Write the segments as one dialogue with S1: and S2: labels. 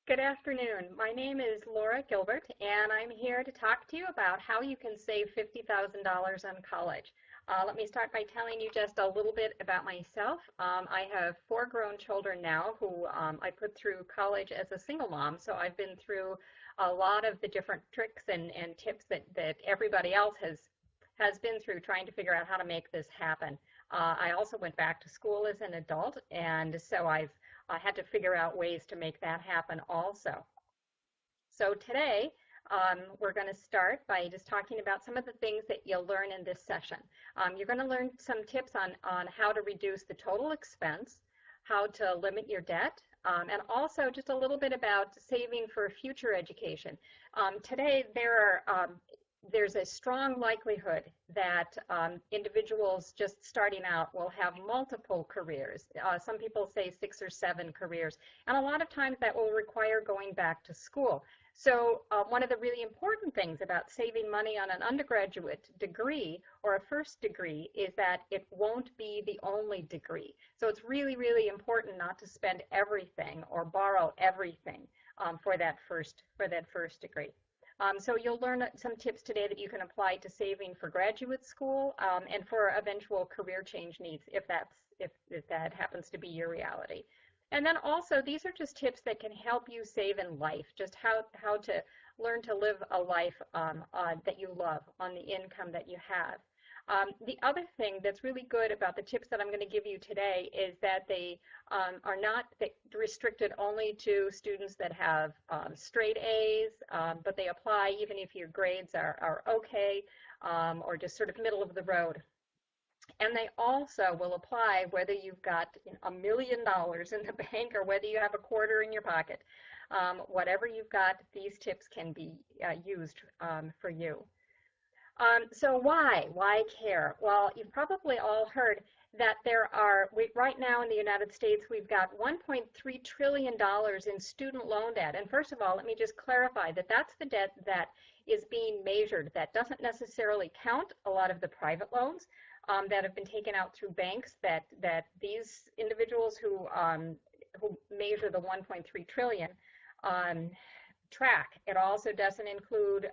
S1: Good afternoon. My name is Laura Gilbert, and I'm here to talk to you about how you can save $50,000 on college. Let me start by telling you just a little bit about myself. I have four grown children now who I put through college as a single mom, so I've been through a lot of the different tricks and tips that everybody else has been through trying to figure out how to make this happen. I also went back to school as an adult, and so I had to figure out ways to make that happen also. So today, we're going to start by just talking about some of the things that you'll learn in this session. You're going to learn some tips on how to reduce the total expense, how to limit your debt, and also just a little bit about saving for future education. Today, there's a strong likelihood that individuals just starting out will have multiple careers. Some people say 6 or 7 careers, and a lot of times that will require going back to school. So one of the really important things about saving money on an undergraduate degree or a first degree is that it won't be the only degree. So it's really, really important not to spend everything or borrow everything for that first degree. So you'll learn some tips today that you can apply to saving for graduate school and for eventual career change needs if that happens to be your reality. And then also, these are just tips that can help you save in life, just how to learn to live a life that you love on the income that you have. The other thing that's really good about the tips that I'm going to give you today is that they are not restricted only to students that have straight A's, but they apply even if your grades are okay or just sort of middle of the road. And they also will apply whether you've got $1 million in the bank or whether you have a quarter in your pocket. Whatever you've got, these tips can be used for you. So why care? Well, you've probably all heard that right now in the United States, we've got $1.3 trillion in student loan debt. And first of all, let me just clarify that that's the debt that is being measured. That doesn't necessarily count a lot of the private loans that have been taken out through banks that these individuals who measure the 1.3 trillion track. It also doesn't include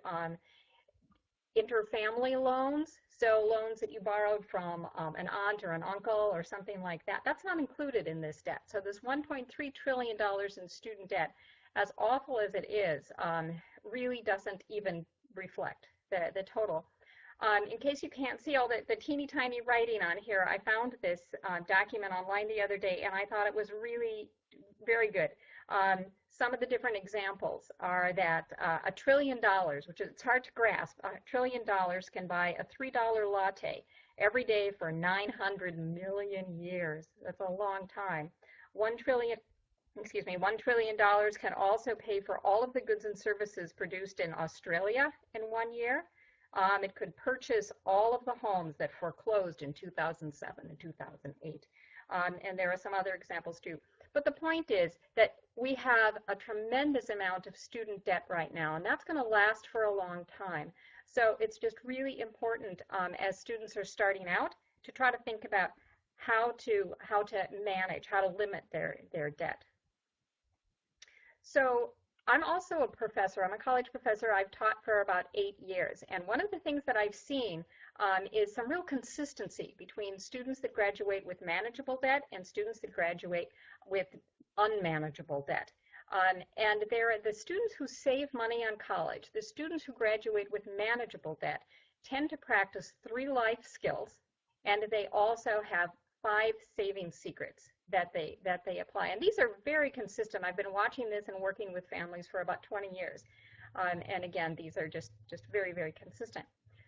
S1: interfamily loans, so loans that you borrowed from an aunt or an uncle or something like that. That's not included in this debt. So this $1.3 trillion in student debt, as awful as it is, really doesn't even reflect the total. In case you can't see all the teeny tiny writing on here, I found this document online the other day, and I thought it was really very good. Some of the different examples are that $1 trillion, which is it's hard to grasp, $1 trillion can buy a $3 latte every day for 900 million years. That's a long time. $1 trillion can also pay for all of the goods and services produced in Australia in 1 year. It could purchase all of the homes that foreclosed in 2007 and 2008. And there are some other examples too. But the point is that we have a tremendous amount of student debt right now, and that's going to last for a long time. So it's just really important as students are starting out to try to think about how to manage, how to limit their debt. So I'm also a professor. I'm a college professor. I've taught for about 8 years. And one of the things that I've seen is some real consistency between students that graduate with manageable debt and students that graduate with unmanageable debt. And there are the students who save money on college. The students who graduate with manageable debt tend to practice 3 life skills, and they also have 5 saving secrets that they apply. And these are very consistent. I've been watching this and working with families for about 20 years. And again, these are just very, very consistent.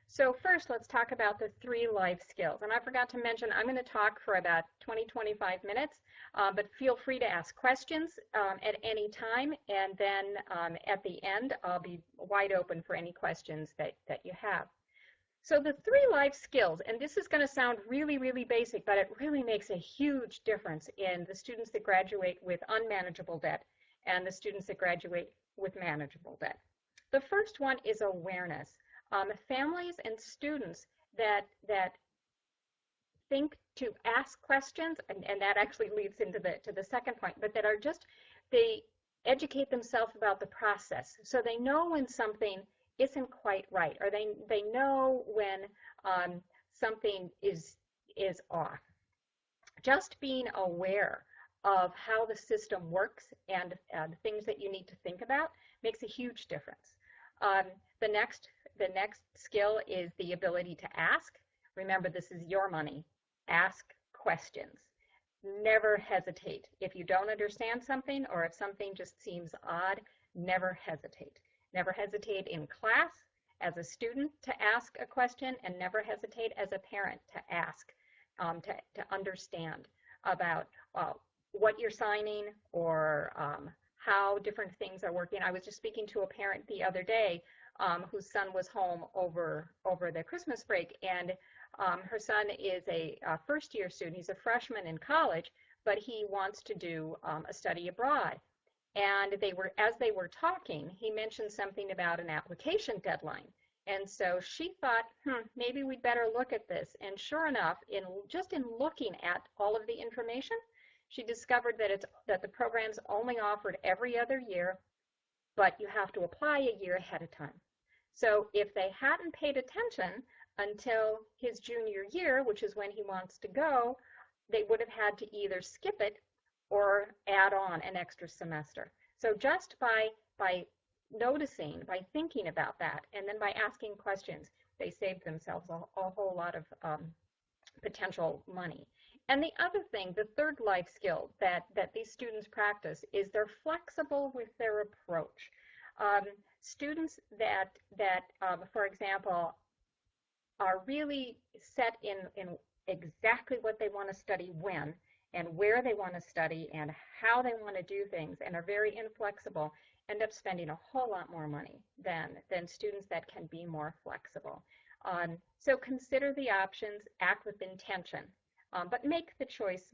S1: So first, let's talk about the 3 life skills. And I forgot to mention, I'm going to talk for about 20-25 minutes, but feel free to ask questions at any time. And then at the end, I'll be wide open for any questions that you have. So the 3 life skills, and this is going to sound really, really basic, but it really makes a huge difference in the students that graduate with unmanageable debt and the students that graduate with manageable debt. The first one is awareness. Families and students that think to ask questions, and that actually leads into the second point, but that are just, they educate themselves about the process so they know when something isn't quite right, or they know when something is off. Just being aware of how the system works and things that you need to think about makes a huge difference. Um, the next the next skill is the ability to ask. Remember, this is your money. Ask questions. Never hesitate. If you don't understand something or if something just seems odd, never hesitate. Never hesitate in class as a student to ask a question, and never hesitate as a parent to ask, to understand about what you're signing, or how different things are working. I was just speaking to a parent the other day whose son was home over the Christmas break, and her son is a first-year student. He's a freshman in college, but he wants to do a study abroad. And as they were talking, he mentioned something about an application deadline. And so she thought, maybe we'd better look at this. And sure enough, just in looking at all of the information, she discovered that the program's only offered every other year, but you have to apply a year ahead of time. So if they hadn't paid attention until his junior year, which is when he wants to go, they would have had to either skip it or add on an extra semester. So just by noticing, by thinking about that, and then by asking questions, they saved themselves a whole lot of potential money. And the other thing, the third life skill that these students practice, is they're flexible with their approach. Students that for example, are really set in exactly what they want to study when, and where they want to study, and how they want to do things, and are very inflexible, end up spending a whole lot more money than students that can be more flexible. So consider the options, act with intention, but make the choice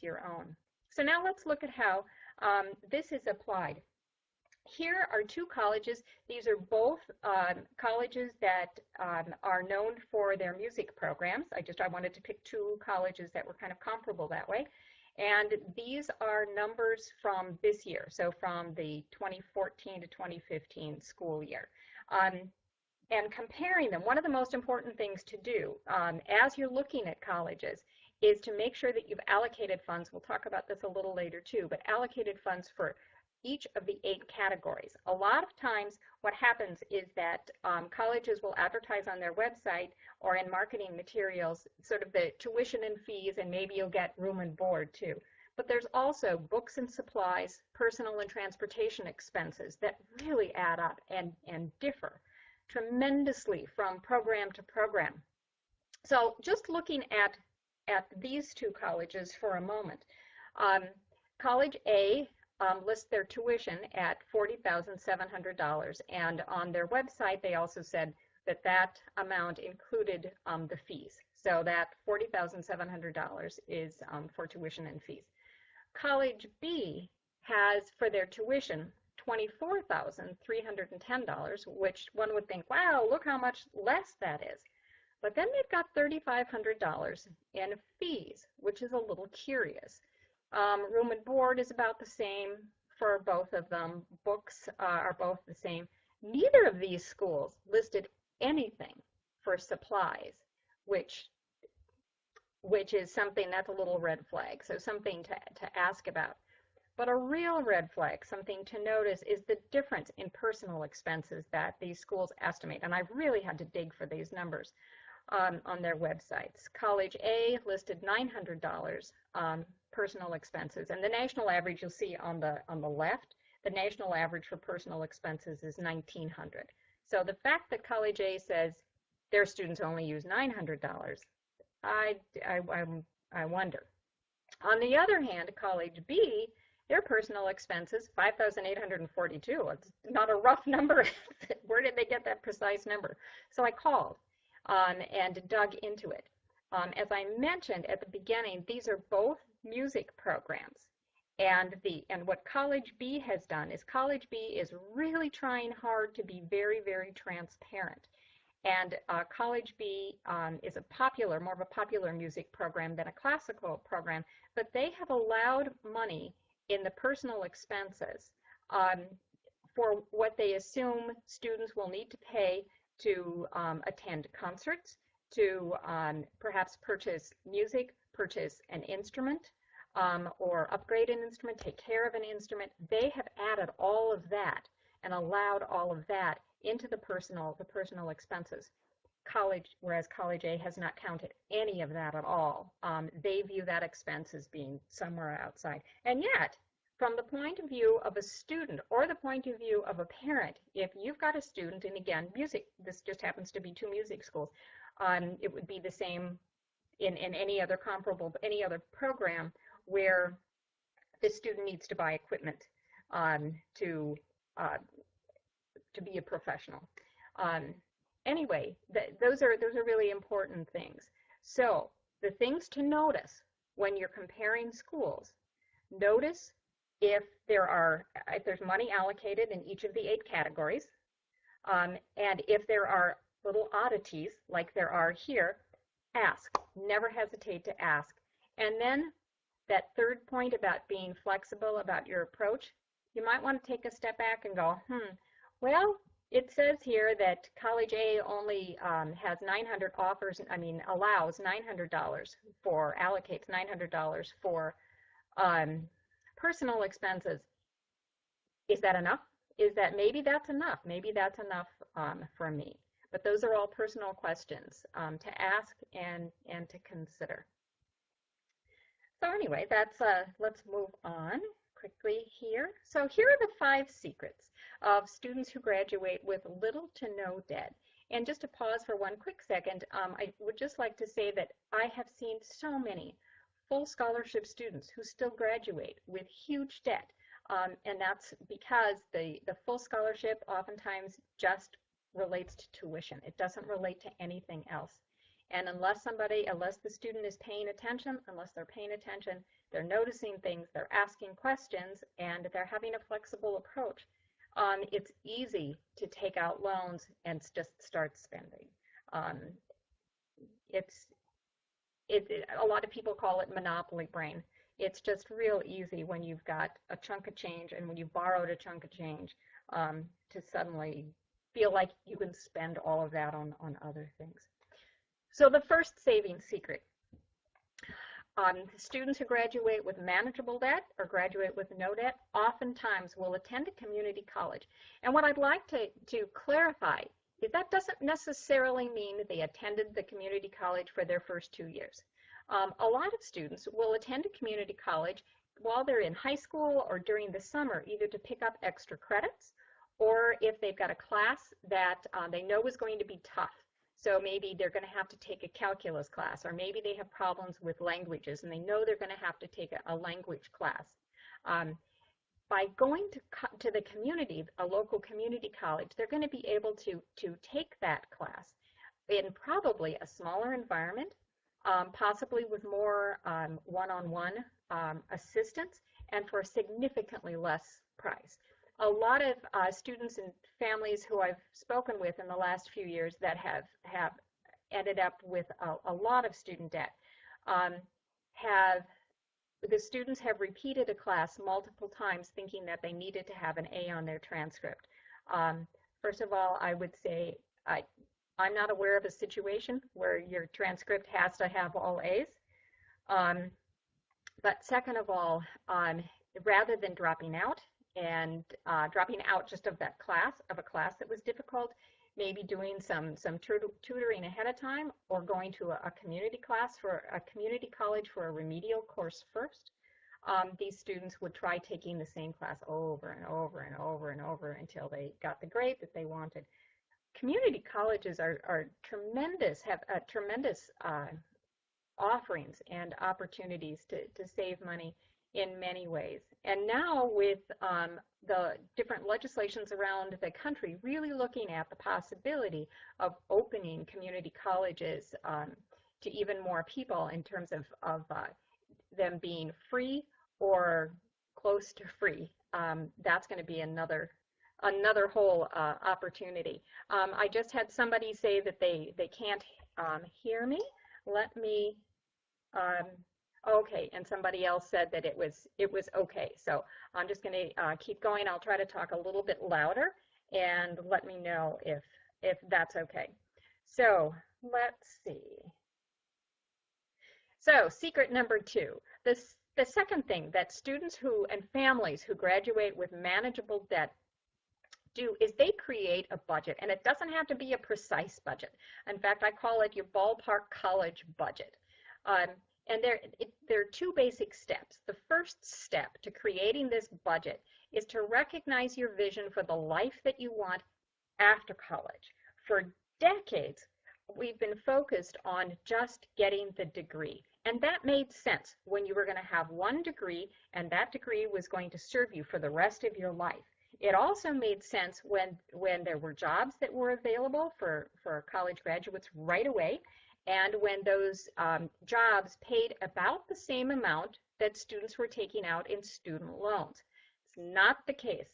S1: your own. So now let's look at how this is applied. Here are two colleges. These are both colleges that are known for their music programs. I wanted to pick two colleges that were kind of comparable that way. And these are numbers from this year, so from the 2014 to 2015 school year. And comparing them, one of the most important things to do as you're looking at colleges is to make sure that you've allocated funds. We'll talk about this a little later too, but allocated funds for each of the 8 categories. A lot of times what happens is that colleges will advertise on their website or in marketing materials sort of the tuition and fees, and maybe you'll get room and board too. But there's also books and supplies, personal and transportation expenses that really add up and differ tremendously from program to program. So just looking at these two colleges for a moment. College A lists their tuition at $40,700, and on their website they also said that amount included the fees. So that $40,700 is for tuition and fees. College B has for their tuition $24,310, which one would think, wow, look how much less that is. But then they've got $3,500 in fees, which is a little curious. Room and board is about the same for both of them. Books are both the same. Neither of these schools listed anything for supplies, which is something that's a little red flag, so something to ask about. But a real red flag, something to notice, is the difference in personal expenses that these schools estimate. And I really had to dig for these numbers on their websites. College A listed $900 personal expenses, and the national average you'll see on the left. The national average for personal expenses is $1,900. So the fact that College A says their students only use $900, I wonder. On the other hand, College B, their personal expenses, $5,842. It's not a rough number. Where did they get that precise number? So I called and dug into it. As I mentioned at the beginning, these are both music programs. And what College B has done is College B is really trying hard to be very, very transparent. And College B is more of a popular music program than a classical program, but they have allowed money in the personal expenses um, for what they assume students will need to pay to attend concerts, to perhaps purchase music, purchase an instrument, or upgrade an instrument, take care of an instrument. They have added all of that and allowed all of that into the personal expenses. Whereas College A has not counted any of that at all. They view that expense as being somewhere outside. And yet, from the point of view of a student or the point of view of a parent, if you've got a student, and again, music, this just happens to be two music schools, it would be the same in any other comparable, any other program where the student needs to buy equipment um, to uh, to be a professional. Um, anyway, those are really important things. So the things to notice when you're comparing schools: notice if there's money allocated in each of the 8 categories, and if there are little oddities like there are here, ask. Never hesitate to ask. And then that third point about being flexible about your approach, you might want to take a step back and go, well, it says here that College A only has 900 allows $900 allocates $900 for personal expenses. Is that enough? Maybe that's enough? Maybe that's enough for me. But those are all personal questions to ask and to consider. So anyway, let's move on quickly here. So here are the 5 secrets of students who graduate with little to no debt. And just to pause for one quick second, I would just like to say that I have seen so many full scholarship students who still graduate with huge debt. And that's because the full scholarship oftentimes just relates to tuition. It doesn't relate to anything else. And unless the student is paying attention, they're noticing things, they're asking questions, and they're having a flexible approach, it's easy to take out loans and just start spending. A lot of people call it monopoly brain. It's just real easy when you've got a chunk of change and when you've borrowed a chunk of change to suddenly feel like you can spend all of that on other things. So the first saving secret, students who graduate with manageable debt or graduate with no debt oftentimes will attend a community college. And what I'd like to clarify is that doesn't necessarily mean that they attended the community college for their first 2 years. A lot of students will attend a community college while they're in high school or during the summer, either to pick up extra credits or if they've got a class that they know is going to be tough. So maybe they're going to have to take a calculus class, or maybe they have problems with languages and they know they're going to have to take a language class. By going to the community, a local community college, they're going to be able to take that class in probably a smaller environment, possibly with more one-on-one assistance, and for a significantly less price. A lot of students and families who I've spoken with in the last few years that have ended up with a lot of student debt the students have repeated a class multiple times thinking that they needed to have an A on their transcript. First of all, I would say I'm not aware of a situation where your transcript has to have all A's. But second of all, rather than dropping out and dropping out just of a class that was difficult, maybe doing some tutoring ahead of time, or going to a community college for a remedial course first, these students would try taking the same class over and over and over and over until they got the grade that they wanted. Community colleges are tremendous, have tremendous offerings and opportunities to save money in many ways. And now with the different legislations around the country really looking at the possibility of opening community colleges to even more people in terms of them being free or close to free, that's going to be another whole opportunity. I just had somebody say that they can't hear me. Let me Okay, and somebody else said that it was okay. So I'm just going to keep going. I'll try to talk a little bit louder and let me know if that's okay. So let's see. So secret number two, the second thing that students who and families who graduate with manageable debt do is they create a budget, and it doesn't have to be a precise budget. In fact, I call it your ballpark college budget. Um, and there are two basic steps. The first step to creating this budget is to recognize your vision for the life that you want after college. For decades, we've been focused on just getting the degree. And that made sense when you were going to have one degree and that degree was going to serve you for the rest of your life. It also made sense when there were jobs that were available for college graduates right away, and when those jobs paid about the same amount that students were taking out in student loans. It's not the case,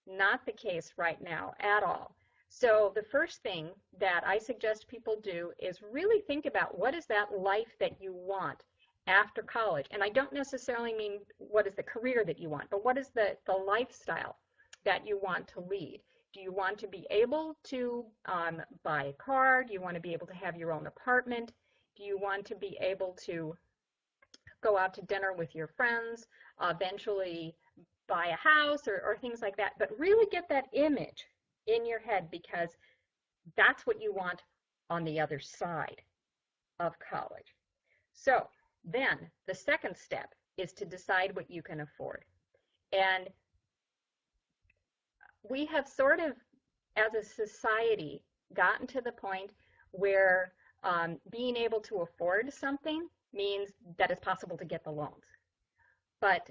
S1: not the case right now at all. So the first thing that I suggest people do is really think about what is that life that you want after college. And I don't necessarily mean what is the career that you want, but what is the lifestyle that you want to lead. Do you want to be able to buy a car? Do you want to be able to have your own apartment? Do you want to be able to go out to dinner with your friends, eventually buy a house or things like that? But really get that image in your head, because that's what you want on the other side of college. So then the second step is to decide what you can afford. And we have sort of, as a society, gotten to the point where being able to afford something means that it's possible to get the loans. But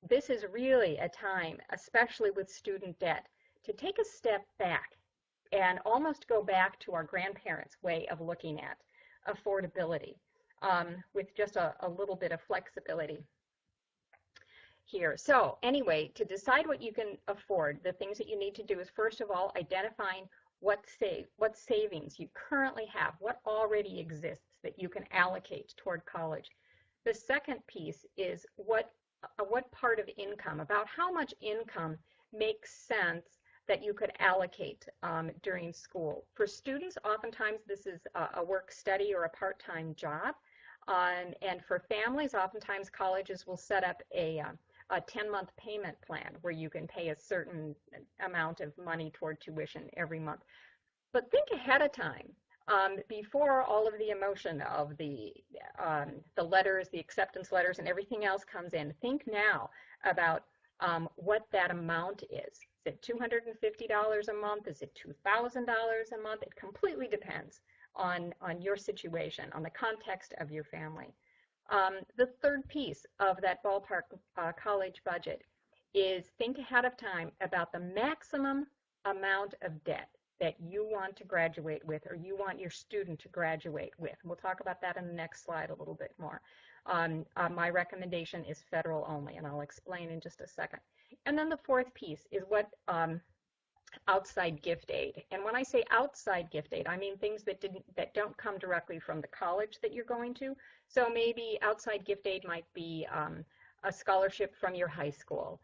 S1: this is really a time, especially with student debt, to take a step back and almost go back to our grandparents' way of looking at affordability, with just a little bit of flexibility here. So anyway, to decide what you can afford, the things that you need to do is, first of all, identifying what savings you currently have, what already exists that you can allocate toward college. The second piece is what part of income, about how much income makes sense that you could allocate during school. For students, oftentimes this is a work study or a part-time job. And for families, oftentimes colleges will set up a 10-month payment plan where you can pay a certain amount of money toward tuition every month. But think ahead of time, before all of the emotion of the letters, the acceptance letters, and everything else comes in. Think now about what that amount is. Is it $250 a month? Is it $2,000 a month? It completely depends on your situation, on the context of your family. The third piece of that ballpark college budget is think ahead of time about the maximum amount of debt that you want to graduate with, or you want your student to graduate with. We'll talk about that in the next slide a little bit more. My recommendation is federal only, and I'll explain in just a second. And then the fourth piece is what outside gift aid. And when I say outside gift aid, I mean things that don't come directly from the college that you're going to. So maybe outside gift aid might be a scholarship from your high school,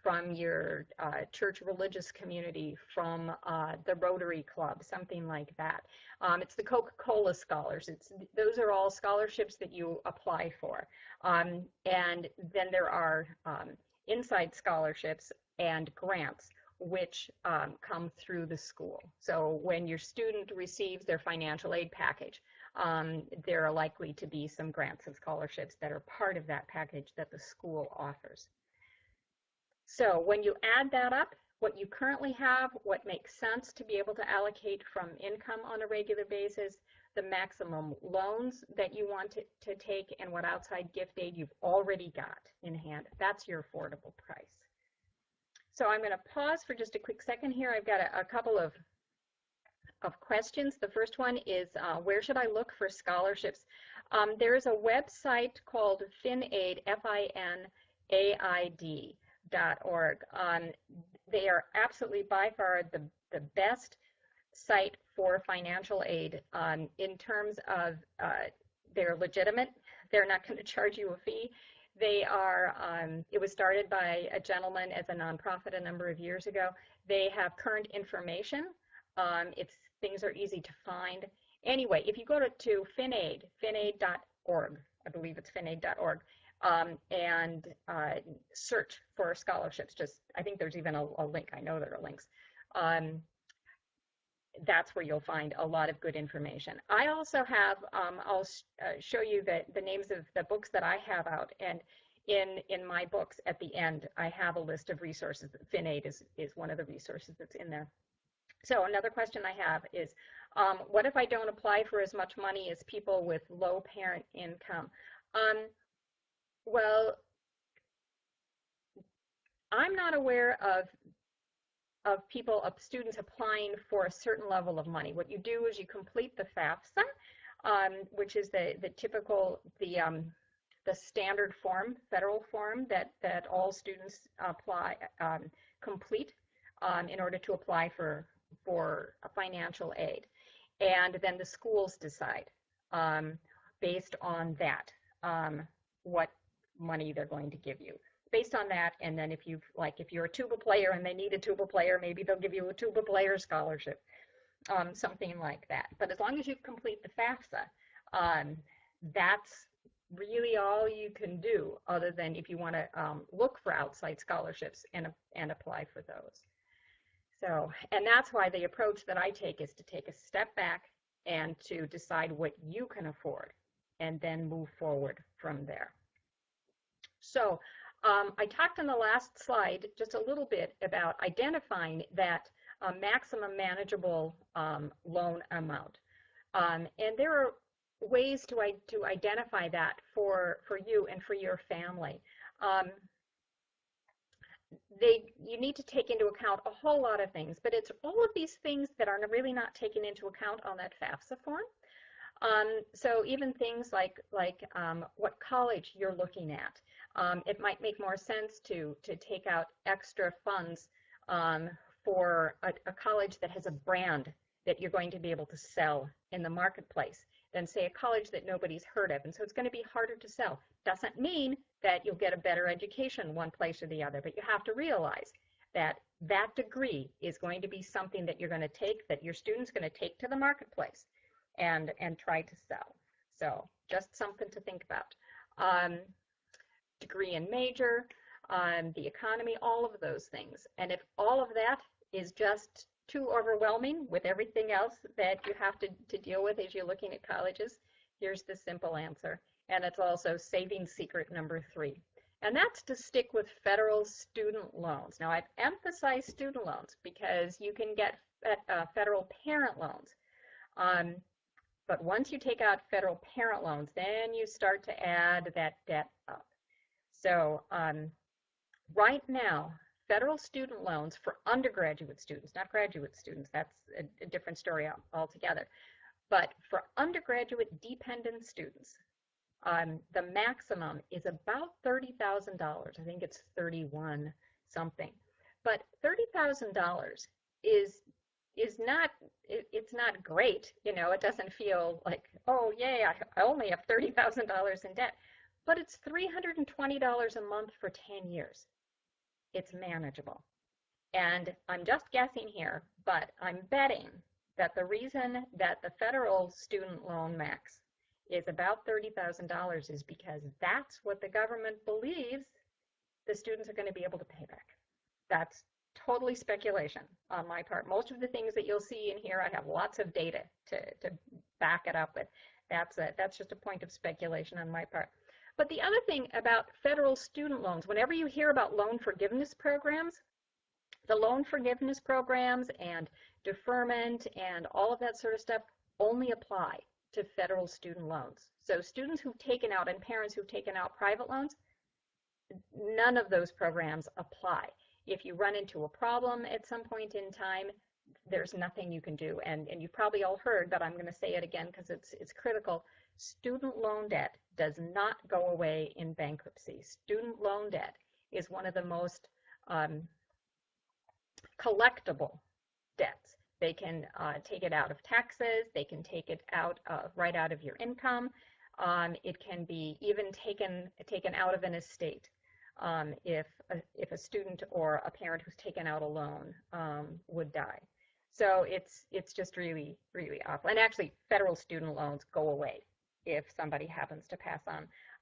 S1: from your church religious community, from the Rotary Club, something like that. It's the Coca-Cola Scholars. Those are all scholarships that you apply for. And then there are inside scholarships and grants, which come through the school. So when your student receives their financial aid package, there are likely to be some grants and scholarships that are part of that package that the school offers. So when you add that up, what you currently have, what makes sense to be able to allocate from income on a regular basis, the maximum loans that you want to take, and what outside gift aid you've already got in hand, that's your affordable price. So I'm going to pause for just a quick second here. I've got a couple of questions. The first one is, where should I look for scholarships? There is a website called FinAid, FINAID.org. They are absolutely by far the best site for financial aid in terms of they're legitimate. They're not going to charge you a fee. They are, it was started by a gentleman as a nonprofit a number of years ago. They have current information. It's things are easy to find. Anyway, if you go to FinAid, finaid.org, I believe it's finaid.org, and search for scholarships. Just, I think there's even a link. I know there are links. Um, that's where you'll find a lot of good information. I also have, I'll show you the names of the books that I have out, and in my books at the end, I have a list of resources. FinAid is one of the resources that's in there. So another question I have is, what if I don't apply for as much money as people with low parent income? Well, I'm not aware of people, of students applying for a certain level of money. What you do is you complete the FAFSA, which is the typical, the standard form, federal form that all students apply, complete in order to apply for a financial aid. And then the schools decide based on that what money they're going to give you. Based on that, and then if you're a tuba player and they need a tuba player, maybe they'll give you a tuba player scholarship, something like that. But as long as you complete the FAFSA, that's really all you can do, other than if you want to look for outside scholarships and apply for those. So, and that's why the approach that I take is to take a step back and to decide what you can afford, and then move forward from there. So, I talked in the last slide just a little bit about identifying that maximum manageable loan amount. And there are ways to identify that for you and for your family. You need to take into account a whole lot of things, but it's all of these things that are really not taken into account on that FAFSA form. So even things like what college you're looking at. It might make more sense to take out extra funds for a college that has a brand that you're going to be able to sell in the marketplace than, say, a college that nobody's heard of. And so it's going to be harder to sell. Doesn't mean that you'll get a better education one place or the other, but you have to realize that that degree is going to be something that you're going to take, that your student's going to take to the marketplace and try to sell. So just something to think about. Degree and major, the economy, all of those things. And if all of that is just too overwhelming with everything else that you have to deal with as you're looking at colleges, here's the simple answer. And it's also saving secret number 3. And that's to stick with federal student loans. Now, I've emphasized student loans because you can get federal parent loans. But once you take out federal parent loans, then you start to add that debt up. So right now, federal student loans for undergraduate students, not graduate students, that's a different story altogether, but for undergraduate dependent students, the maximum is about $30,000. I think it's 31 something. But $30,000 is not, it's not great. You know, it doesn't feel like, oh, yay, I only have $30,000 in debt. But it's $320 a month for 10 years. It's manageable. And I'm just guessing here, but I'm betting that the reason that the federal student loan max is about $30,000 is because that's what the government believes the students are going to be able to pay back. That's totally speculation on my part. Most of the things that you'll see in here, I have lots of data to back it up with. That's just a point of speculation on my part. But the other thing about federal student loans, whenever you hear about loan forgiveness programs, the loan forgiveness programs and deferment and all of that sort of stuff only apply to federal student loans. So students who've taken out and parents who've taken out private loans, none of those programs apply. If you run into a problem at some point in time, there's nothing you can do. And you've probably all heard, but I'm going to say it again because it's critical. Student loan debt does not go away in bankruptcy. Student loan debt is one of the most collectible debts. They can take it out of taxes. They can take it out right out of your income. It can be even taken out of an estate if a student or a parent who's taken out a loan would die. So it's just really, really awful. And actually, federal student loans go away if somebody happens to pass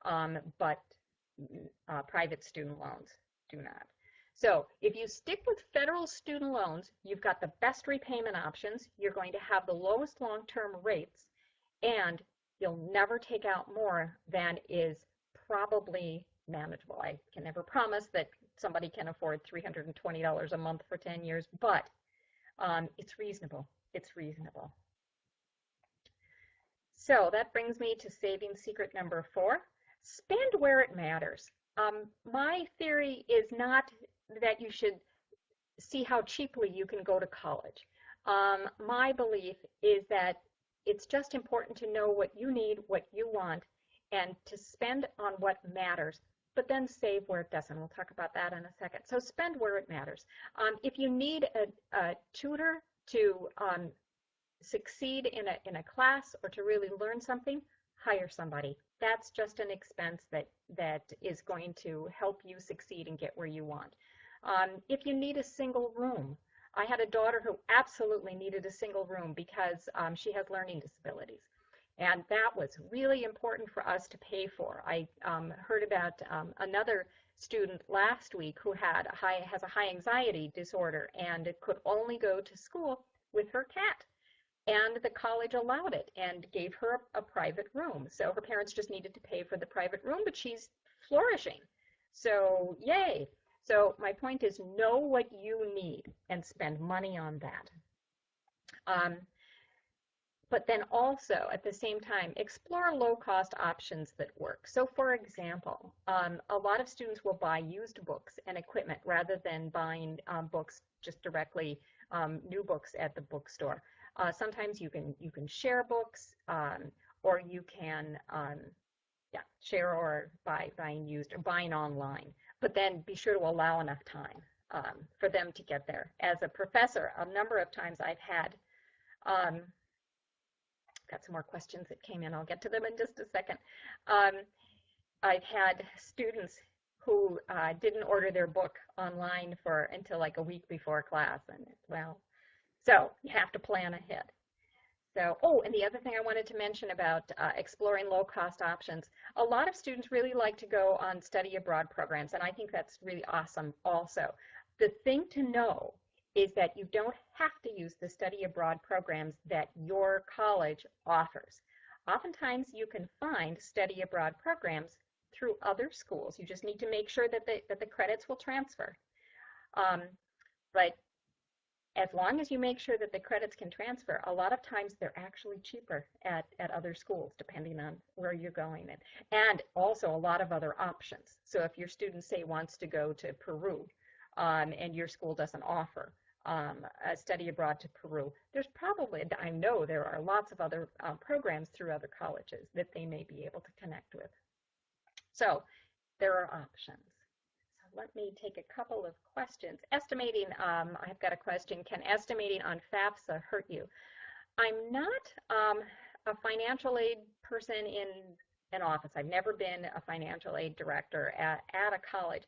S1: on, but private student loans do not. So if you stick with federal student loans, you've got the best repayment options. You're going to have the lowest long-term rates, and you'll never take out more than is probably manageable. I can never promise that somebody can afford $320 a month for 10 years, but it's reasonable. It's reasonable. So that brings me to saving secret number 4. Spend where it matters. My theory is not that you should see how cheaply you can go to college. My belief is that it's just important to know what you need, what you want, and to spend on what matters, but then save where it doesn't. We'll talk about that in a second. So spend where it matters. If you need a tutor to succeed in a class or to really learn something, hire somebody. That's just an expense that is going to help you succeed and get where you want. If you need a single room, I had a daughter who absolutely needed a single room because she has learning disabilities. And that was really important for us to pay for. I heard about another student last week who has a high anxiety disorder and could only go to school with her cat. And the college allowed it and gave her a private room. So her parents just needed to pay for the private room, but she's flourishing. So yay. So my point is, know what you need and spend money on that. But then also, at the same time, explore low-cost options that work. So for example, a lot of students will buy used books and equipment rather than buying books just directly, new books at the bookstore. Sometimes you can share books, or you can share or buying used or buying online. But then be sure to allow enough time for them to get there. As a professor, a number of times I've had, got some more questions that came in. I'll get to them in just a second. I've had students who didn't order their book online until like a week before class, and well, so you have to plan ahead. So, oh, and the other thing I wanted to mention about exploring low-cost options, a lot of students really like to go on study abroad programs, and I think that's really awesome also. The thing to know is that you don't have to use the study abroad programs that your college offers. Oftentimes, you can find study abroad programs through other schools. You just need to make sure that the credits will transfer. But as long as you make sure that the credits can transfer, a lot of times they're actually cheaper at other schools, depending on where you're going. And also a lot of other options. So if your student, say, wants to go to Peru, and your school doesn't offer a study abroad to Peru, there's probably, I know there are lots of other programs through other colleges that they may be able to connect with. So there are options. Let me take a couple of questions. Estimating, I've got a question. Can estimating on FAFSA hurt you? I'm not a financial aid person in an office. I've never been a financial aid director at a college,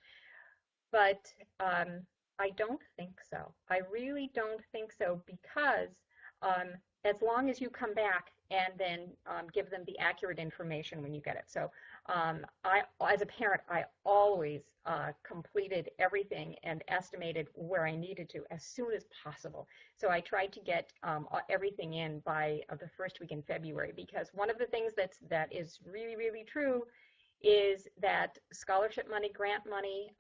S1: but I don't think so. I really don't think so, because as long as you come back and then give them the accurate information when you get it. So as a parent, I always completed everything and estimated where I needed to as soon as possible. So I tried to get everything in by the first week in February, because one of the things that is really, really true is that scholarship money, grant money,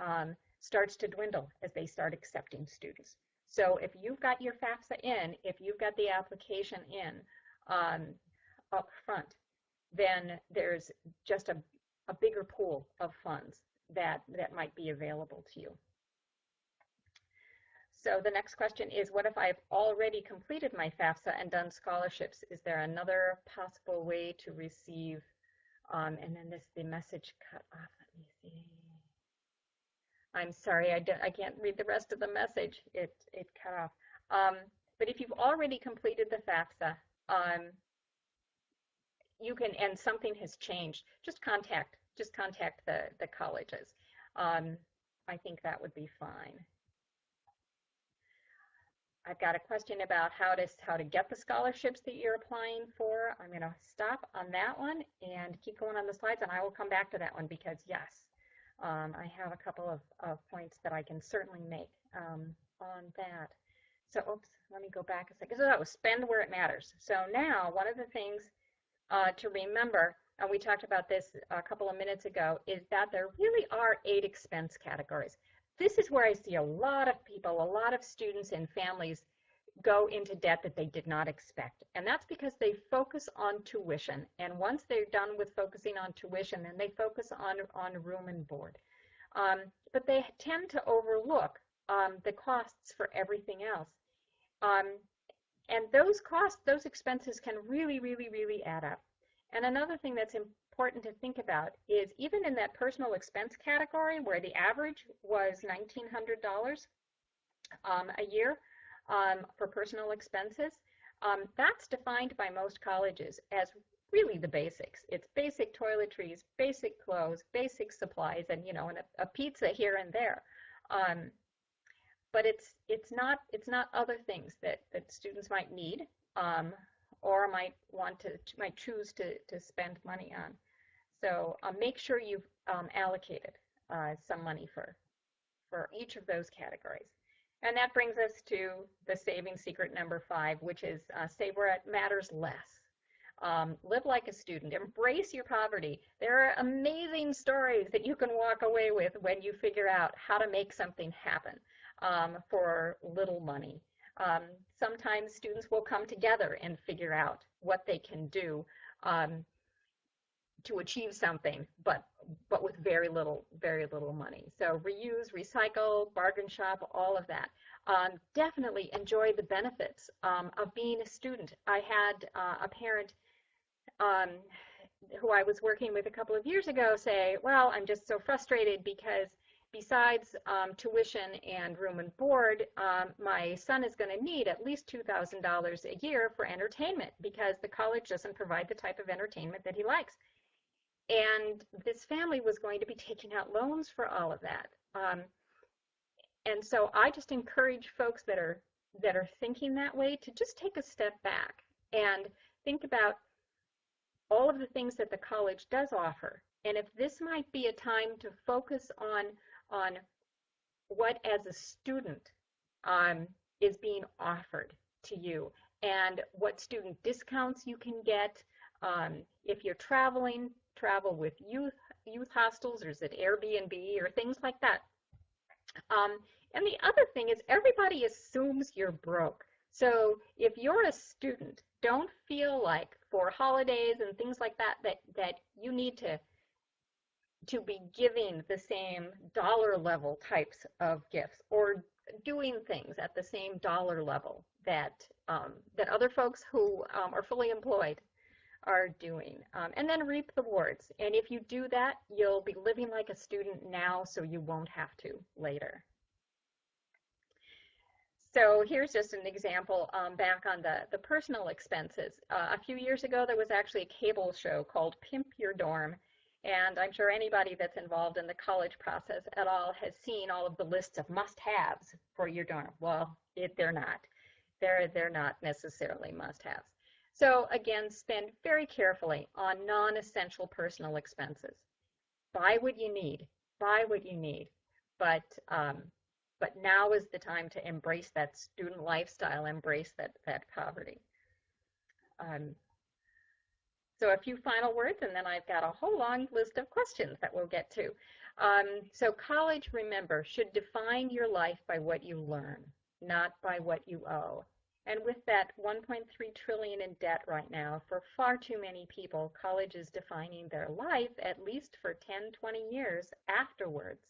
S1: starts to dwindle as they start accepting students. So if you've got your FAFSA in, if you've got the application in up front, then there's just a bigger pool of funds that might be available to you. So the next question is, what if I've already completed my FAFSA and done scholarships? Is there another possible way to receive, and then the message cut off. Let me see. I'm sorry, I can't read the rest of the message. It cut off. But if you've already completed the FAFSA, you can, and something has changed, just contact the colleges. Um, I think that would be fine. I've got a question about how to get the scholarships that you're applying for. I'm going to stop on that one and keep going on the slides, and I will come back to that one because yes, I have a couple of points that I can certainly make on that. So, oops, let me go back a second. So that was spend where it matters. So now, one of the things to remember, and we talked about this a couple of minutes ago, is that there really are 8 expense categories. This is where I see a lot of people, a lot of students and families go into debt that they did not expect. And that's because they focus on tuition. And once they're done with focusing on tuition, then they focus on room and board. But they tend to overlook the costs for everything else. Um, and those costs, those expenses can really, really, really add up. And another thing that's important to think about is even in that personal expense category where the average was $1,900 a year for personal expenses, that's defined by most colleges as really the basics. It's basic toiletries, basic clothes, basic supplies, and and a pizza here and there. Um, but it's not other things that students might need or might choose to spend money on. So make sure you've allocated some money for each of those categories. And that brings us to the saving secret number 5, which is save where it matters less. Live like a student. Embrace your poverty. There are amazing stories that you can walk away with when you figure out how to make something happen for little money. Sometimes students will come together and figure out what they can do to achieve something, but with very little money. So reuse, recycle, bargain shop, all of that. Definitely enjoy the benefits of being a student. I had a parent um, who I was working with a couple of years ago say, well, I'm just so frustrated because besides tuition and room and board, my son is going to need at least $2,000 a year for entertainment because the college doesn't provide the type of entertainment that he likes. And this family was going to be taking out loans for all of that. And so I just encourage folks that are thinking that way to just take a step back and think about all of the things that the college does offer. And if this might be a time to focus on what as a student is being offered to you and what student discounts you can get. If you're traveling, travel with youth hostels, or is it Airbnb or things like that. And the other thing is everybody assumes you're broke. So if you're a student, don't feel like for holidays and things like that you need to be giving the same dollar level types of gifts or doing things at the same dollar level that other folks who are fully employed are doing. And then reap the rewards. And if you do that, you'll be living like a student now, so you won't have to later. So here's just an example back on the personal expenses. A few years ago, there was actually a cable show called Pimp Your Dorm. And I'm sure anybody that's involved in the college process at all has seen all of the lists of must-haves for your dorm. Well, they're not. They're not necessarily must-haves. So again, spend very carefully on non-essential personal expenses. Buy what you need. Buy what you need. But now is the time to embrace that student lifestyle, embrace that poverty. So a few final words, and then I've got a whole long list of questions that we'll get to. So college, remember, should define your life by what you learn, not by what you owe. And with that 1.3 trillion in debt right now, for far too many people, college is defining their life, at least for 10, 20 years afterwards,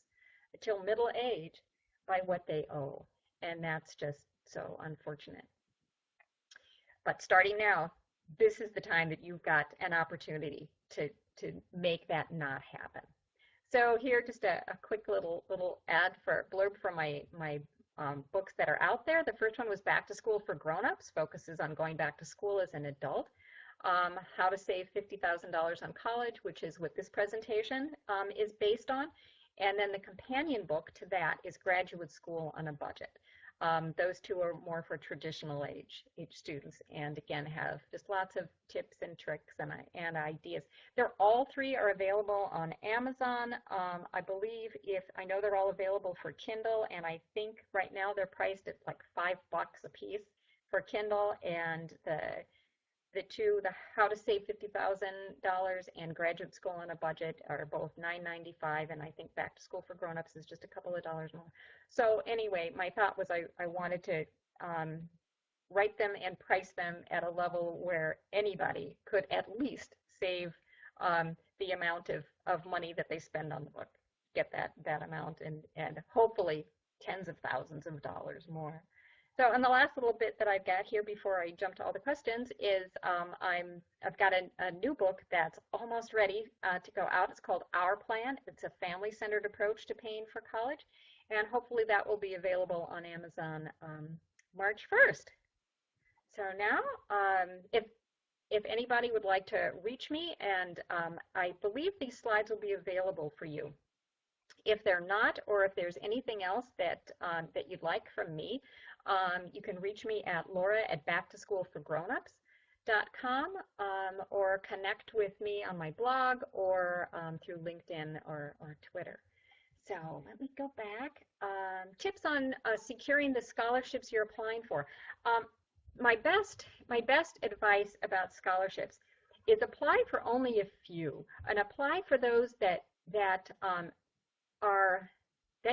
S1: until middle age, by what they owe. And that's just so unfortunate. But starting now, this is the time that you've got an opportunity to make that not happen. So here, just a quick little blurb for my books that are out there. The first one was Back to School for Grownups, focuses on going back to school as an adult. How to Save $50,000 on College, which is what this presentation is based on. And then the companion book to that is Graduate School on a Budget. Those two are more for traditional age students, and again have just lots of tips and tricks and ideas. They're all three are available on Amazon. I believe I know they're all available for Kindle, and I think right now they're priced at like $5 a piece for Kindle, and the two, the How to Save $50,000 and Graduate School on a Budget, are both $9.95, and I think Back to School for Grown-ups is just a couple of dollars more. So anyway, my thought was I wanted to write them and price them at a level where anybody could at least save the amount of money that they spend on the book, get that amount, and hopefully tens of thousands of dollars more. So, and the last little bit that I've got here before I jump to all the questions is I've got a new book that's almost ready to go out. It's called Our Plan. It's a family-centered approach to paying for college, and hopefully that will be available on Amazon March 1st. So now, if anybody would like to reach me, and I believe these slides will be available for you. If they're not, or if there's anything else that you'd like from me, you can reach me at laura@backtoschoolforgrownups.com, or connect with me on my blog or through LinkedIn or Twitter. So let me go back. Tips on securing the scholarships you're applying for. My best advice about scholarships is apply for only a few, and apply for those that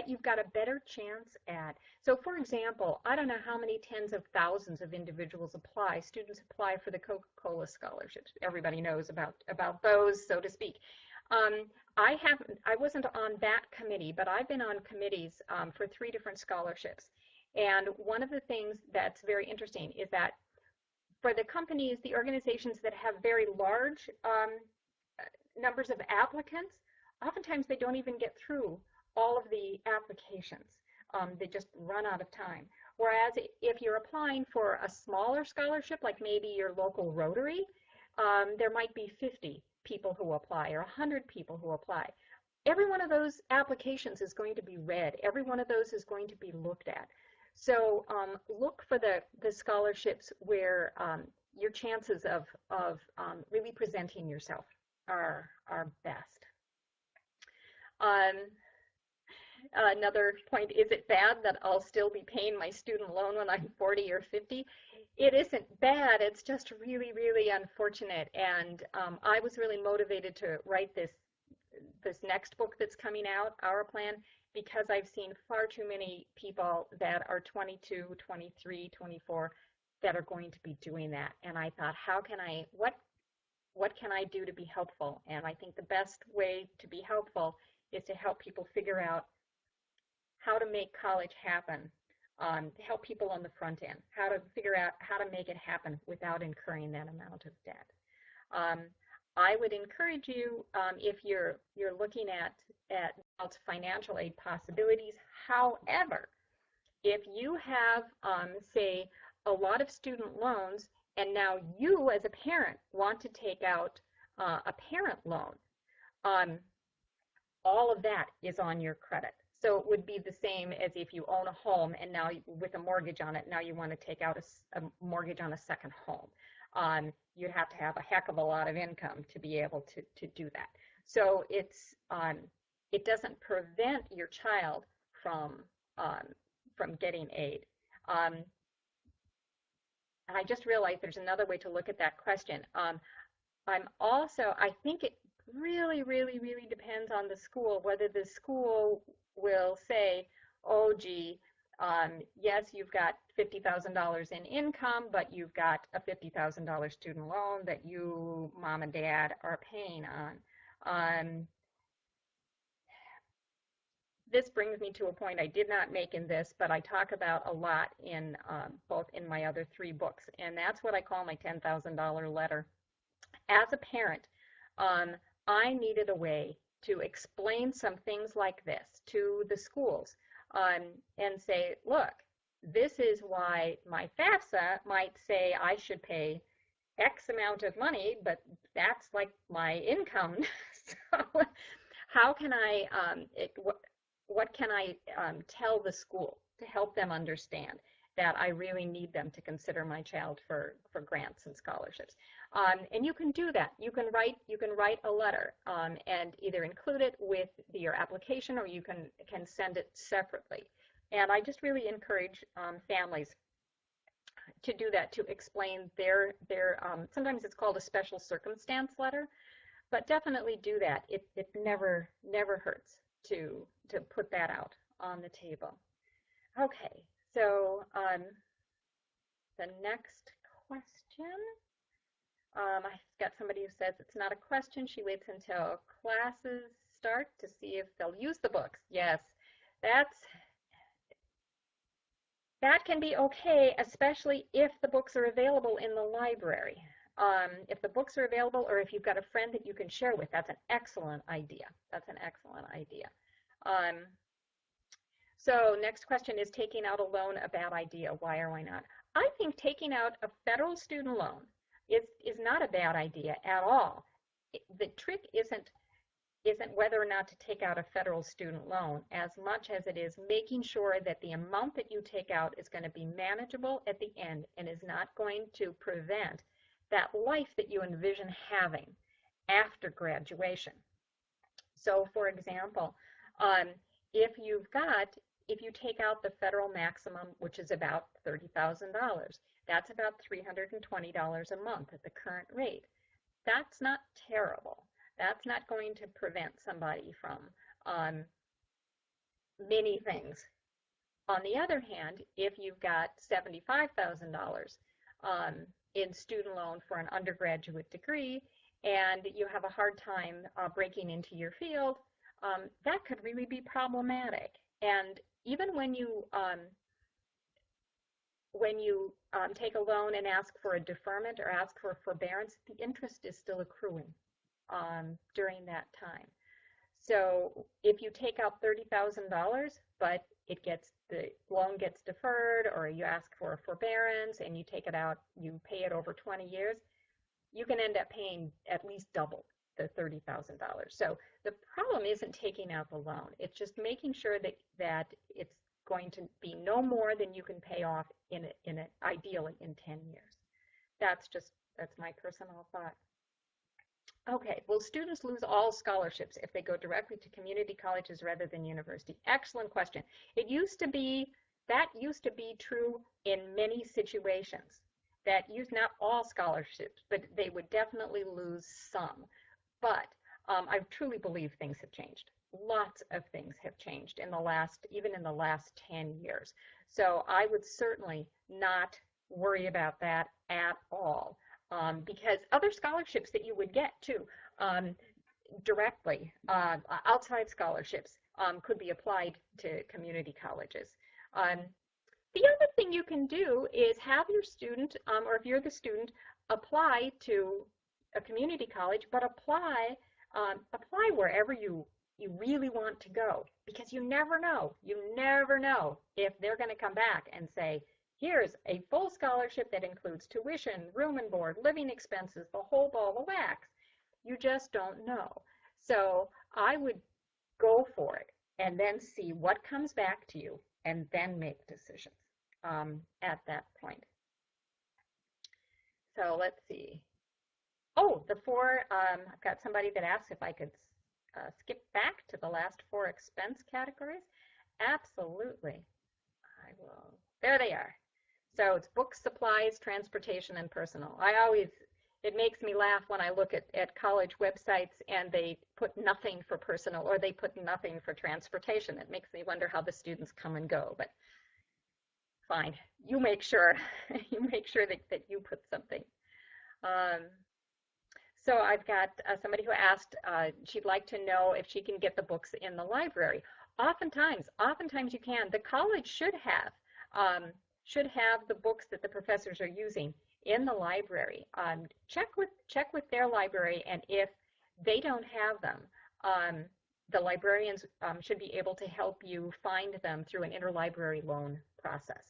S1: you've got a better chance at. So for example, I don't know how many tens of thousands of individuals students apply for the Coca-Cola scholarships. Everybody knows about those, so to speak. I wasn't on that committee, but I've been on committees for 3 different scholarships. And one of the things that's very interesting is that for the companies, the organizations that have very large numbers of applicants, oftentimes they don't even get through all of the applications. They just run out of time. Whereas if you're applying for a smaller scholarship, like maybe your local Rotary, there might be 50 people who apply or 100 people who apply. Every one of those applications is going to be read. Every one of those is going to be looked at. So look for the scholarships where your chances of really presenting yourself are best. Another point, is it bad that I'll still be paying my student loan when I'm 40 or 50? It isn't bad, it's just really, really unfortunate. And I was really motivated to write this next book that's coming out, Our Plan, because I've seen far too many people that are 22, 23, 24 that are going to be doing that. And I thought, what can I do to be helpful? And I think the best way to be helpful is to help people figure out how to make college happen, to help people on the front end, how to figure out how to make it happen without incurring that amount of debt. I would encourage you, if you're looking at financial aid possibilities. However, if you have, say, a lot of student loans, and now you as a parent want to take out a parent loan, all of that is on your credit. So it would be the same as if you own a home and now with a mortgage on it, now you want to take out a mortgage on a second home. You'd have to have a heck of a lot of income to be able to do that. So it doesn't prevent your child from getting aid. And I just realized there's another way to look at that question. I think it really, really, really depends on the school, whether the school will say, oh, gee, yes, you've got $50,000 in income, but you've got a $50,000 student loan that you, mom and dad, are paying on. This brings me to a point I did not make in this, but I talk about a lot in both in my other 3 books, and that's what I call my $10,000 letter. As a parent, I needed a way to explain some things like this to the schools and say, look, this is why my FAFSA might say I should pay X amount of money, but that's like my income. So how can I, what can I tell the school to help them understand that I really need them to consider my child for grants and scholarships? And you can do that. You can write a letter and either include it with your application, or you can send it separately. And I just really encourage families to do that, to explain sometimes it's called a special circumstance letter, but definitely do that. It never hurts to put that out on the table. Okay, so the next question. I've got somebody who says it's not a question. She waits until classes start to see if they'll use the books. Yes, that's that can be okay, especially if the books are available in the library. If the books are available, or if you've got a friend that you can share with, that's an excellent idea. That's an excellent idea. Um, so next question, is taking out a loan a bad idea? Why or why not? I think taking out a federal student loan is not a bad idea at all. The trick isn't whether or not to take out a federal student loan as much as it is making sure that the amount that you take out is going to be manageable at the end and is not going to prevent that life that you envision having after graduation. So for example, um, if you've got, if you take out the federal maximum, which is about $30,000, that's about $320 a month at the current rate. That's not terrible. That's not going to prevent somebody from um, many things. On the other hand, if you've got $75,000 um, in student loan for an undergraduate degree and you have a hard time breaking into your field, that could really be problematic. And even when you take a loan and ask for a deferment or ask for forbearance, the interest is still accruing during that time. So if you take out $30,000, but the loan gets deferred, or you ask for a forbearance and you take it out, you pay it over 20 years, you can end up paying at least double the $30,000. So the problem isn't taking out the loan. It's just making sure that it's going to be no more than you can pay off ideally in 10 years. That's my personal thought. Okay, will students lose all scholarships if they go directly to community colleges rather than university? Excellent question. That used to be true in many situations. Not all scholarships, but they would definitely lose some. But I truly believe things have changed. Lots of things have changed even in the last 10 years. So I would certainly not worry about that at all. Because other scholarships that you would get too, directly, outside scholarships, could be applied to community colleges. Um, the other thing you can do is have your student, or if you're the student, apply to a community college, but apply wherever you really want to go, because you never know. You never know if they're going to come back and say, here's a full scholarship that includes tuition, room and board, living expenses, the whole ball of wax. You just don't know. So I would go for it and then see what comes back to you and then make decisions at that point. So let's see. Oh, I've got somebody that asked if I could skip back to the last 4 expense categories. Absolutely. I will. There they are. So it's books, supplies, transportation, and personal. It makes me laugh when I look at college websites and they put nothing for personal, or they put nothing for transportation. It makes me wonder how the students come and go, but fine. You make sure, you make sure that you put something. So I've got somebody who asked, she'd like to know if she can get the books in the library. Oftentimes you can. The college should have the books that the professors are using in the library. Check with their library, and if they don't have them, the librarians should be able to help you find them through an interlibrary loan process.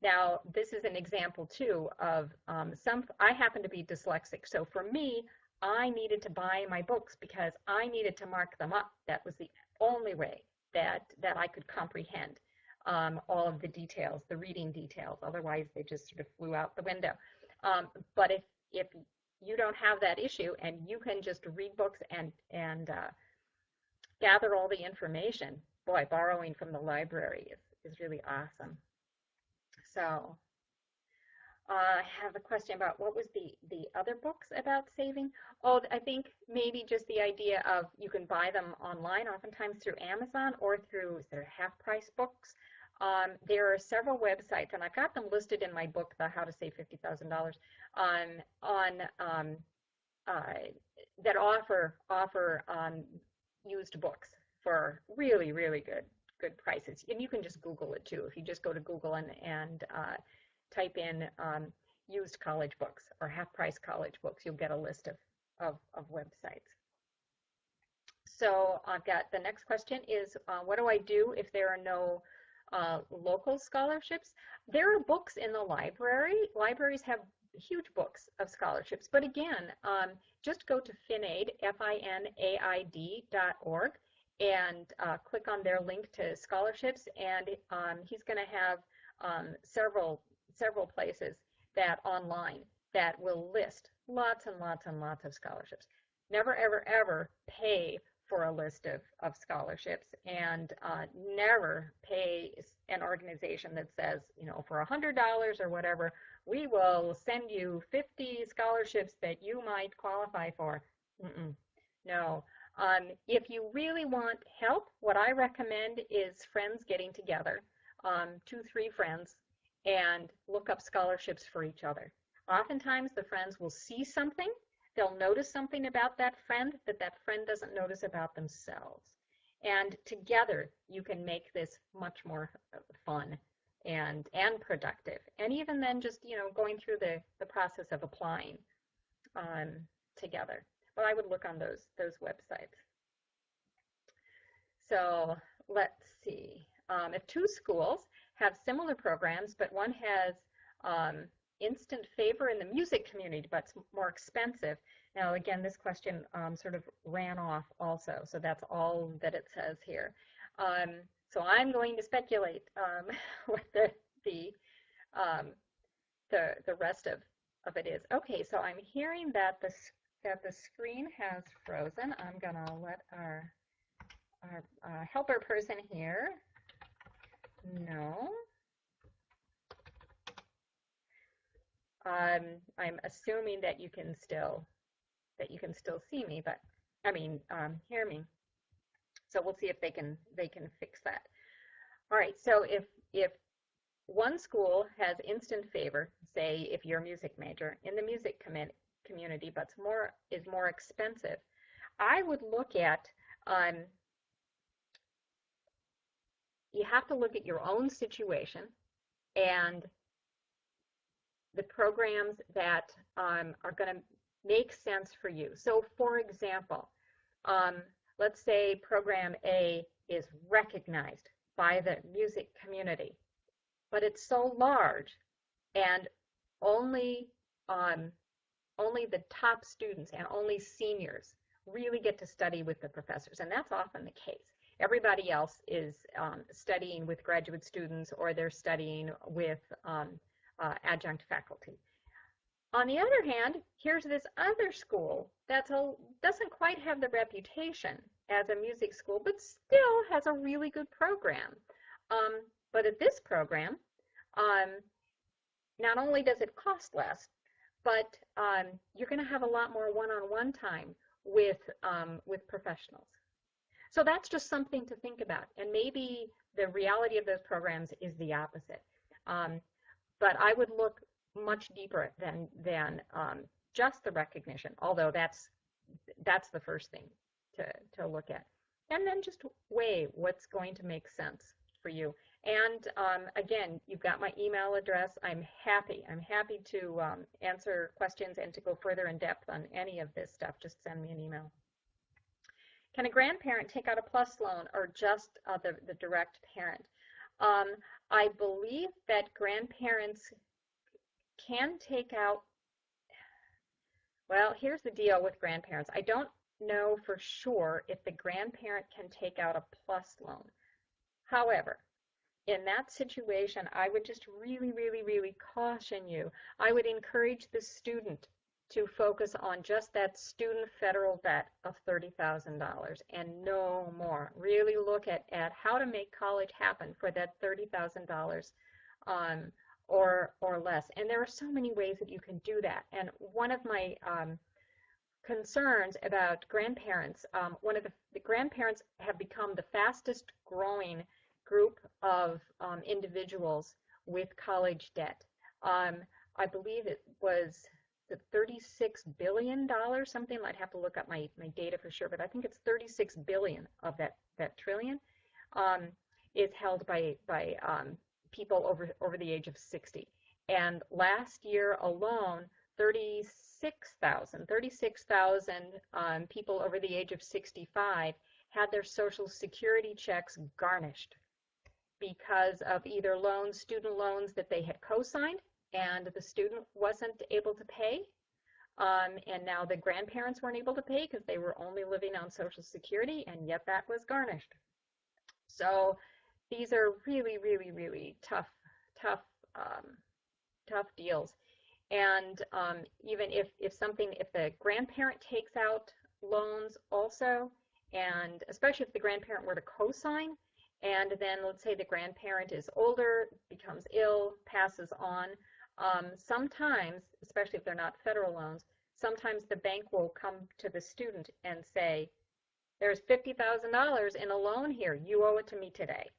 S1: Now, this is an example too of I happen to be dyslexic. So for me, I needed to buy my books because I needed to mark them up. That was the only way that I could comprehend all of the details, the reading details. Otherwise, they just sort of flew out the window. But if you don't have that issue and you can just read books and gather all the information, boy, borrowing from the library is really awesome. So I have a question about what was the other books about saving? Oh, I think maybe just the idea of you can buy them online, oftentimes through Amazon or through their half-price books. There are several websites, and I've got them listed in my book, The How to Save $50,000, on that offer used books for really, really good prices. And you can just Google it too. If you just go to Google and type in used college books or half-price college books, you'll get a list of websites. So I've got the next question is, what do I do if there are no local scholarships? There are books in the library. Libraries have huge books of scholarships. But again, just go to FinAid, FINAID.org, and click on their link to scholarships, and he's going to have several places that online that will list lots and lots and lots of scholarships. Never, ever, ever pay for a list of scholarships, and never pay an organization that says, you know, for $100 or whatever, we will send you 50 scholarships that you might qualify for. No. If you really want help, what I recommend is friends getting together, 2-3 friends, and look up scholarships for each other. Oftentimes the friends will see something, they'll notice something about that friend that friend doesn't notice about themselves. And together you can make this much more fun and productive. And even then just, you know, going through the process of applying together. But I would look on those websites. So let's see. If 2 schools have similar programs, but one has instant favor in the music community, but it's more expensive. Now, again, this question sort of ran off also, so that's all that it says here. So I'm going to speculate what the rest of it is. Okay, so I'm hearing that the screen has frozen. I'm gonna let our helper person here know. I'm assuming that you can still see me, but I mean hear me. So we'll see if they can fix that. All right. So if one school has instant favor, say if you're a music major in the music community, but is more expensive, I would look at you have to look at your own situation and the programs that are going to make sense for you. So for example, let's say program A is recognized by the music community, but it's so large and only the top students and only seniors really get to study with the professors, and that's often the case. Everybody else is studying with graduate students, or they're studying with adjunct faculty. On the other hand, here's this other school that doesn't quite have the reputation as a music school, but still has a really good program. But at this program, not only does it cost less, but you're going to have a lot more one-on-one time with professionals. So that's just something to think about. And maybe the reality of those programs is the opposite. But I would look much deeper than just the recognition, although that's the first thing to look at. And then just weigh what's going to make sense for you. And again, you've got my email address. I'm happy to answer questions and to go further in depth on any of this stuff. Just send me an email. Can a grandparent take out a PLUS loan or just the direct parent? Um, I believe that grandparents can take out, well, here's the deal with grandparents. I don't know for sure if the grandparent can take out a plus loan. However, in that situation, I would just really, really, really caution you. I would encourage the student to focus on just that student federal debt of $30,000 and no more. Really look at how to make college happen for that $30,000 um, or less. And there are so many ways that you can do that. And one of my concerns about grandparents. One of the grandparents have become the fastest growing group of individuals with college debt. Um, I believe it was the $36 billion, something. I'd have to look up my data for sure, but I think it's 36 billion of that trillion um, is held by people over the age of 60. And last year alone, 36,000 people over the age of 65 had their Social Security checks garnished because of either loans, student loans that they had co-signed and the student wasn't able to pay. And now the grandparents weren't able to pay because they were only living on Social Security, and yet that was garnished. So these are really, really, really tough, um, tough deals. And even if the grandparent takes out loans also, and especially if the grandparent were to co-sign, and then let's say the grandparent is older, becomes ill, passes on, sometimes, especially if they're not federal loans, sometimes the bank will come to the student and say, there's $50,000 in a loan here. You owe it to me today.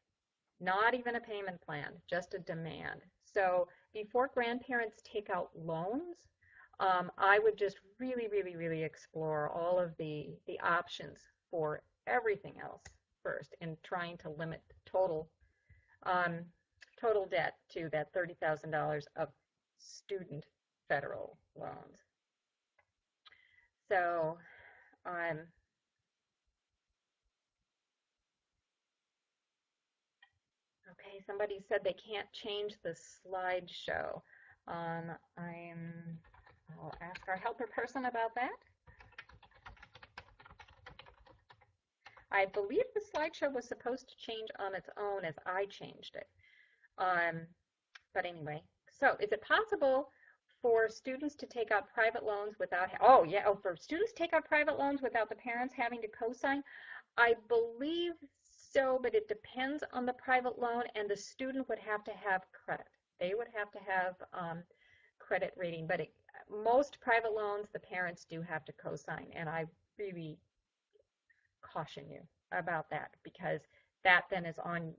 S1: Not even a payment plan, just a demand. So before grandparents take out loans, I would just really, really, really explore all of the options for everything else first in trying to limit um, total debt to that $30,000 of student federal loans. So um, okay, somebody said they can't change the slideshow. I'll ask our helper person about that. I believe the slideshow was supposed to change on its own as I changed it. Um, but anyway, so is it possible for students to take out private loans without, for students to take out private loans without the parents having to co-sign? I believe so, but it depends on the private loan, and the student would have to have credit. They would have to have credit rating, but most private loans, the parents do have to co-sign, and I really caution you about that because that then is on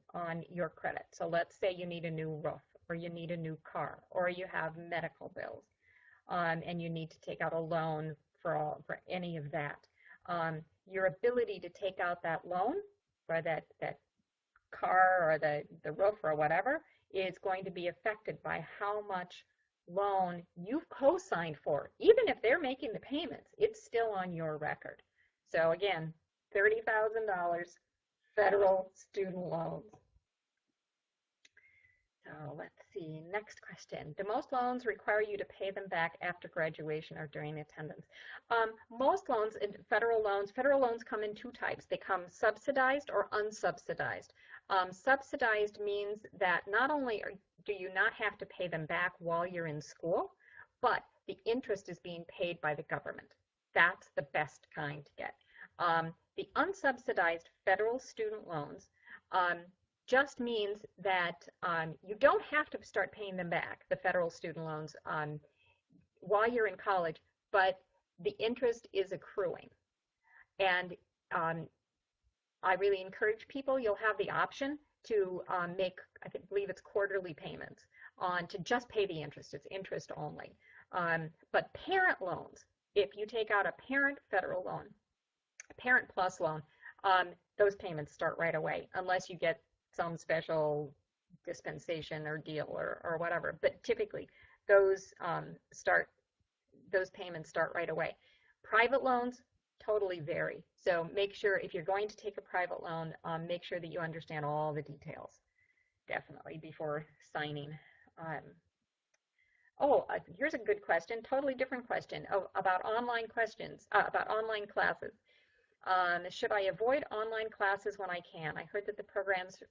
S1: your credit. So let's say you need a new roof, or you need a new car, or you have medical bills, and you need to take out a loan for any of that. Your ability to take out that loan for that car or the roof or whatever is going to be affected by how much loan you've co-signed for. Even if they're making the payments, it's still on your record. So again, $30,000 federal student loans. So let's see, next question. Do most loans require you to pay them back after graduation or during attendance? Most loans, federal loans come in two types. They come subsidized or unsubsidized. Subsidized means that not only do you not have to pay them back while you're in school, but the interest is being paid by the government. That's the best kind to get. The unsubsidized federal student loans just means that you don't have to start paying them back, the federal student loans, while you're in college, but the interest is accruing. And I really encourage people, you'll have the option to make, believe it's quarterly payments to just pay the interest. It's interest only. But parent loans, if you take out a parent federal loan, a parent plus loan, those payments start right away unless you get some special dispensation or deal or whatever. But typically, those payments start right away. Private loans totally vary. So make sure if you're going to take a private loan, make sure that you understand all the details. definitely before signing. Um, Here's a good question, totally different question, about online questions, about online classes. Should I avoid online classes when I can? I heard that the programs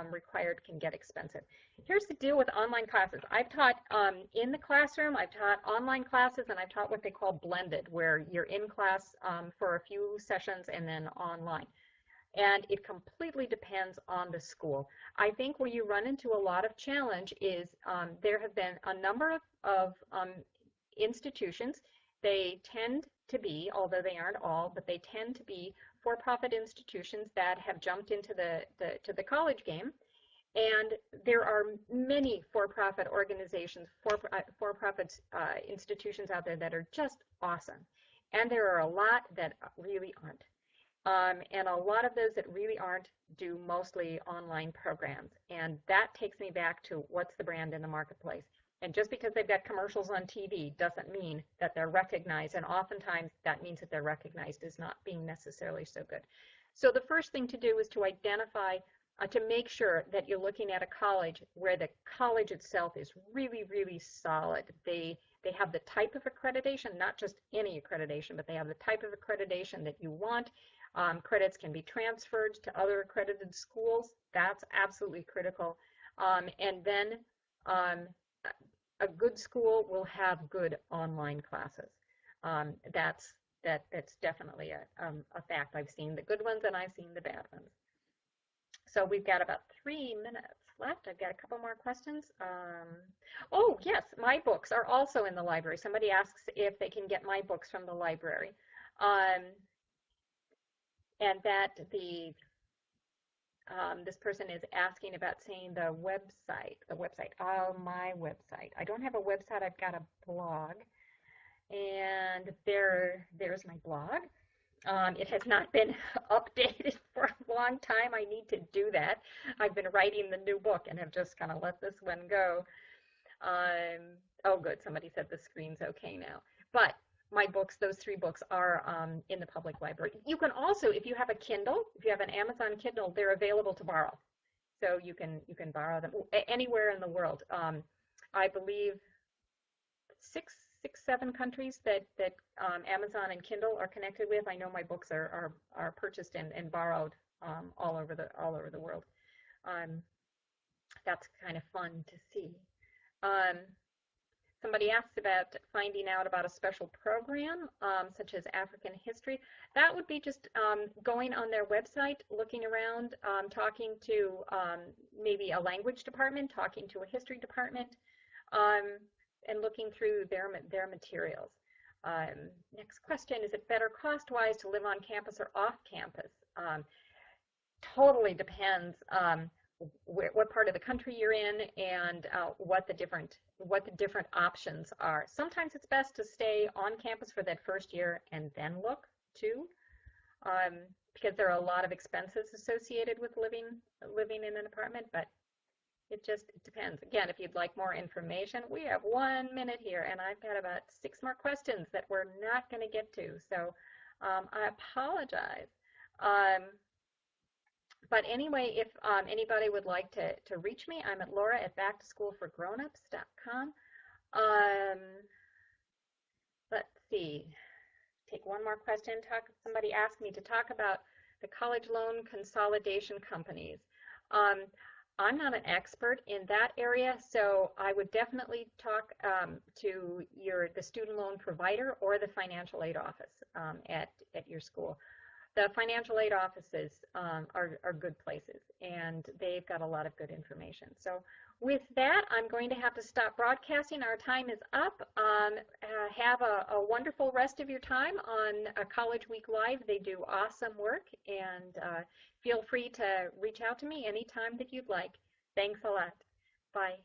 S1: required can get expensive. Here's the deal with online classes. I've taught in the classroom, I've taught online classes, and I've taught what they call blended, where you're in class for a few sessions and then online. And it completely depends on the school. I think where you run into a lot of challenge is there have been a number of institutions. They tend to be, although they aren't all, but they tend to be for-profit institutions that have jumped into the college game. And there are many for-profit organizations, for-profit institutions out there that are just awesome. And there are a lot that really aren't. And a lot of those that really aren't do mostly online programs. And that takes me back to what's the brand in the marketplace. And just because they've got commercials on TV doesn't mean that they're recognized. And oftentimes that means that they're recognized as not being necessarily so good. So the first thing to do is to identify, to make sure that you're looking at a college where the college itself is really, really solid. They have the type of accreditation, not just any accreditation, but they have the type of accreditation that you want. Credits can be transferred to other accredited schools. That's absolutely critical. And then a good school will have good online classes. That's definitely a fact. I've seen the good ones and I've seen the bad ones. So we've got about 3 minutes left. I've got a couple more questions. Oh, yes, my books are also in the library. Somebody asks if they can get my books from the library. And that this person is asking about saying the website. Oh, my website. I don't have a website. I've got a blog. And there's my blog. It has not been updated for a long time. I need to do that. I've been writing the new book and have just kind of let this one go. Oh, good. Somebody said the screen's okay now. But my books, those 3 books, are in the public library. You can also, if you have a Kindle, if you have an Amazon Kindle, they're available to borrow. So you can borrow them anywhere in the world. I believe 7 countries that Amazon and Kindle are connected with. I know my books are purchased and borrowed all over the world. That's kind of fun to see. Somebody asked about finding out about a special program, such as African history. That would be just going on their website, looking around, talking to maybe a language department, talking to a history department, and looking through their materials. Next question, is it better cost-wise to live on campus or off campus? Totally depends what part of the country you're in and what the different options are. Sometimes it's best to stay on campus for that first year and then look too, because there are a lot of expenses associated with living in an apartment, but it depends. Again, if you'd like more information, we have 1 minute here, and I've got about 6 more questions that we're not going to get to, so I apologize. But anyway, if anybody would like to reach me, I'm at laura@backtoschoolforgrownups.com. Let's see. Take one more question. Somebody asked me to talk about the college loan consolidation companies. I'm not an expert in that area, so I would definitely talk to the student loan provider or the financial aid office at your school. The financial aid offices are good places, and they've got a lot of good information. So with that, I'm going to have to stop broadcasting. Our time is up. Have a wonderful rest of your time on College Week Live. They do awesome work, and feel free to reach out to me anytime that you'd like. Thanks a lot. Bye.